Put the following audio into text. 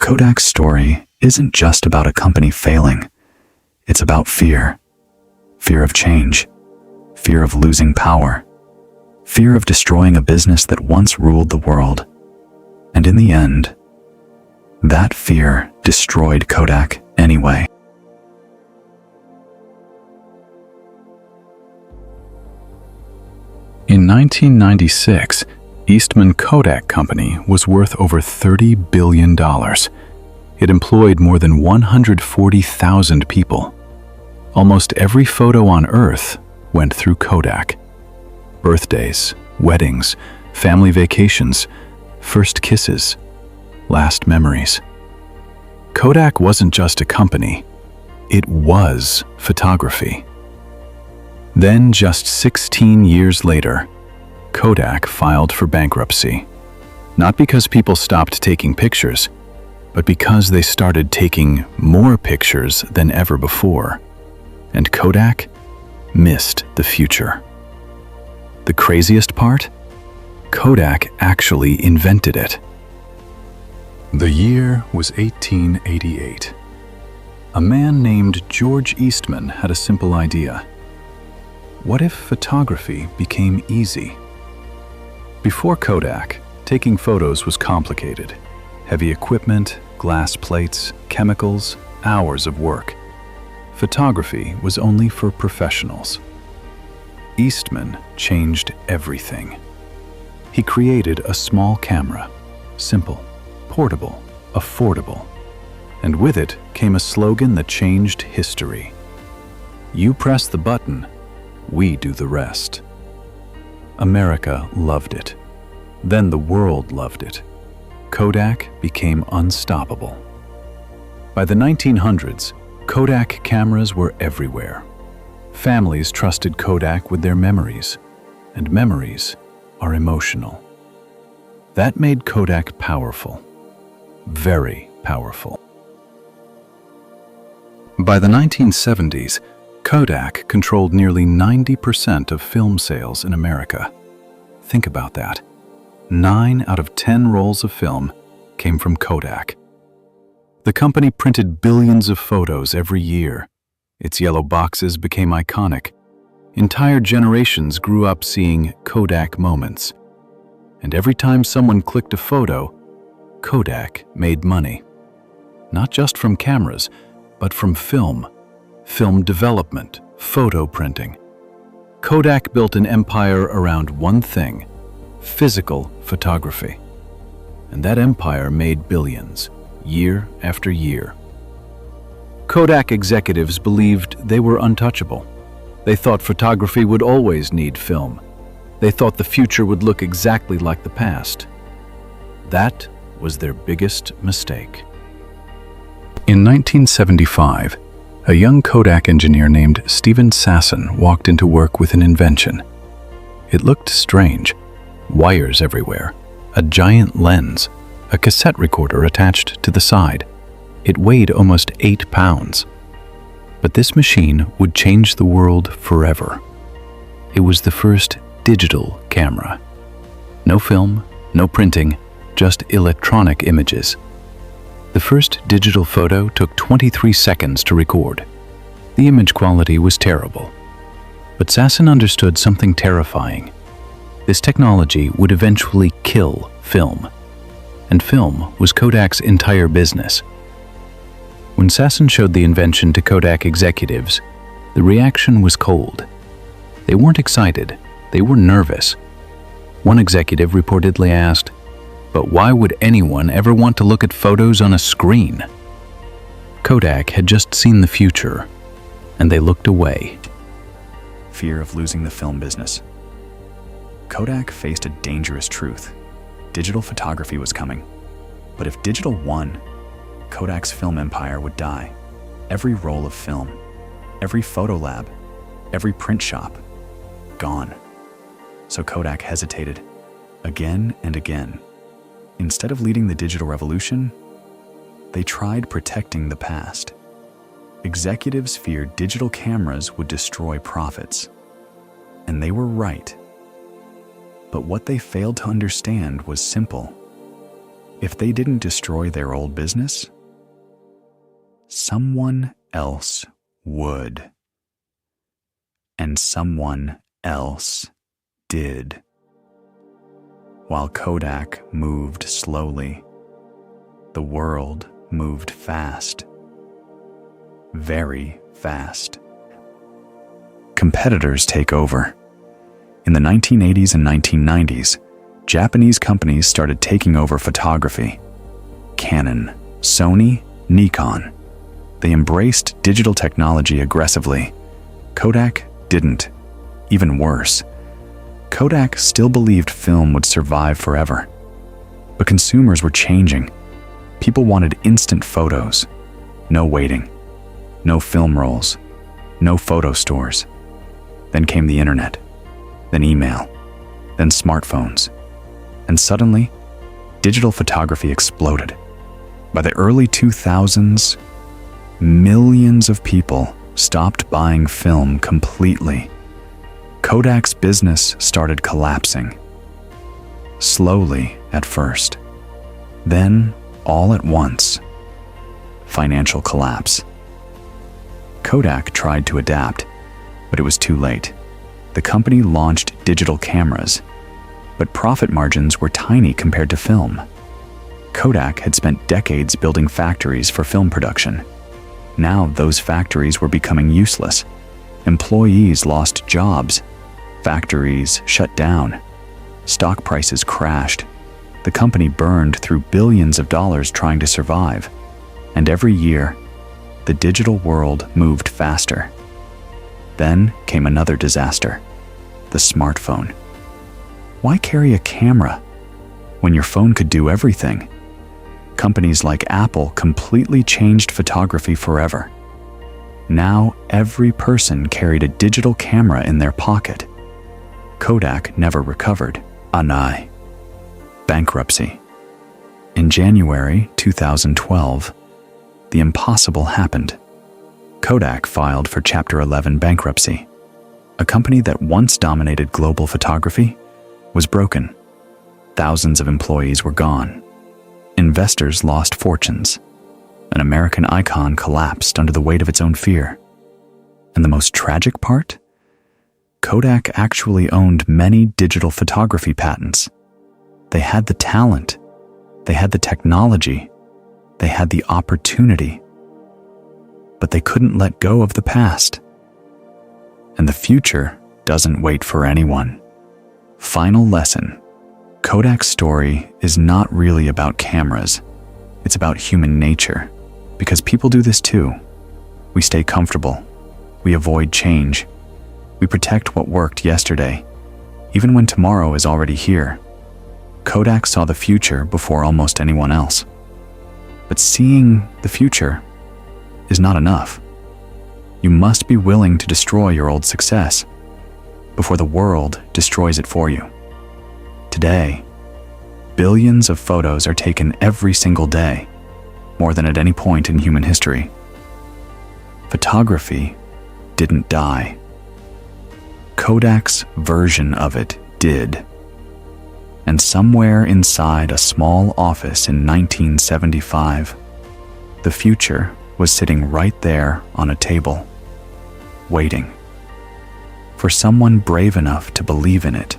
Kodak's story isn't just about a company failing. It's about fear. Fear of change. Fear of losing power. Fear of destroying a business that once ruled the world. And in the end, that fear destroyed Kodak anyway. In 1996, Eastman Kodak Company was worth over $30 billion. It employed more than 140,000 people. Almost every photo on Earth went through Kodak. Birthdays, weddings, family vacations, first kisses, last memories. Kodak wasn't just a company, it was photography. Then, just 16 years later, Kodak filed for bankruptcy. Not because people stopped taking pictures, but because they started taking more pictures than ever before. And Kodak missed the future. The craziest part? Kodak actually invented it. The year was 1888. A man named George Eastman had a simple idea. What if photography became easy? Before Kodak, taking photos was complicated. Heavy equipment, glass plates, chemicals, hours of work. Photography was only for professionals. Eastman changed everything. He created a small camera, simple, portable, affordable. And with it came a slogan that changed history. You press the button, we do the rest. America loved it. Then the world loved it. Kodak became unstoppable. By the 1900s, Kodak cameras were everywhere. Families trusted Kodak with their memories, and memories are emotional. That made Kodak powerful, very powerful. By the 1970s, Kodak controlled nearly 90% of film sales in America. Think about that. 9 out of 10 rolls of film came from Kodak. The company printed billions of photos every year. Its yellow boxes became iconic. Entire generations grew up seeing Kodak moments. And every time someone clicked a photo, Kodak made money. Not just from cameras, but from film development, photo printing. Kodak built an empire around one thing: physical photography. And that empire made billions, year after year. Kodak executives believed they were untouchable. They thought photography would always need film. They thought the future would look exactly like the past. That was their biggest mistake. In 1975, a young Kodak engineer named Stephen Sasson walked into work with an invention. It looked strange. Wires everywhere, a giant lens, a cassette recorder attached to the side. It weighed almost 8 pounds. But this machine would change the world forever. It was the first digital camera. No film, no printing, just electronic images. The first digital photo took 23 seconds to record. The image quality was terrible. But Sasson understood something terrifying. This technology would eventually kill film. And film was Kodak's entire business. When Sasson showed the invention to Kodak executives, the reaction was cold. They weren't excited, they were nervous. One executive reportedly asked, "But why would anyone ever want to look at photos on a screen?" Kodak had just seen the future, and they looked away. Fear of losing the film business. Kodak faced a dangerous truth. Digital photography was coming. But if digital won, Kodak's film empire would die. Every roll of film, every photo lab, every print shop, gone. So Kodak hesitated, again and again. Instead of leading the digital revolution, they tried protecting the past. Executives feared digital cameras would destroy profits. And they were right. But what they failed to understand was simple. if they didn't destroy their old business, someone else would. And someone else did. While Kodak moved slowly, the world moved fast. Very fast. Competitors take over. In the 1980s and 1990s, Japanese companies started taking over photography. Canon, Sony, Nikon. They embraced digital technology aggressively. Kodak didn't. Even worse, Kodak still believed film would survive forever. But consumers were changing. People wanted instant photos. No waiting. No film rolls. No photo stores. Then came the internet. Then email. Then smartphones. And suddenly, digital photography exploded. By the early 2000s, millions of people stopped buying film completely. Kodak's business started collapsing. Slowly at first. Then, all at once, financial collapse. Kodak tried to adapt, but it was too late. The company launched digital cameras, but profit margins were tiny compared to film. Kodak had spent decades building factories for film production. Now those factories were becoming useless. Employees lost jobs. Factories shut down. Stock prices crashed. The company burned through billions of dollars trying to survive. And every year, the digital world moved faster. Then came another disaster, the smartphone. Why carry a camera when your phone could do everything? Companies like Apple completely changed photography forever. Now every person carried a digital camera in their pocket. Kodak never recovered. Anai. Bankruptcy. In January 2012, the impossible happened. Kodak filed for Chapter 11 bankruptcy. A company that once dominated global photography was broken. Thousands of employees were gone. Investors lost fortunes. An American icon collapsed under the weight of its own fear. And the most tragic part? Kodak actually owned many digital photography patents. They had the talent. They had the technology. They had the opportunity. But they couldn't let go of the past. And the future doesn't wait for anyone. Final lesson. Kodak's story is not really about cameras. It's about human nature. Because people do this too. We stay comfortable. We avoid change. We protect what worked yesterday, even when tomorrow is already here. Kodak saw the future before almost anyone else. But seeing the future is not enough. You must be willing to destroy your old success before the world destroys it for you. Today, billions of photos are taken every single day, more than at any point in human history. Photography didn't die. Kodak's version of it did. And somewhere inside a small office in 1975, the future was sitting right there on a table, waiting for someone brave enough to believe in it.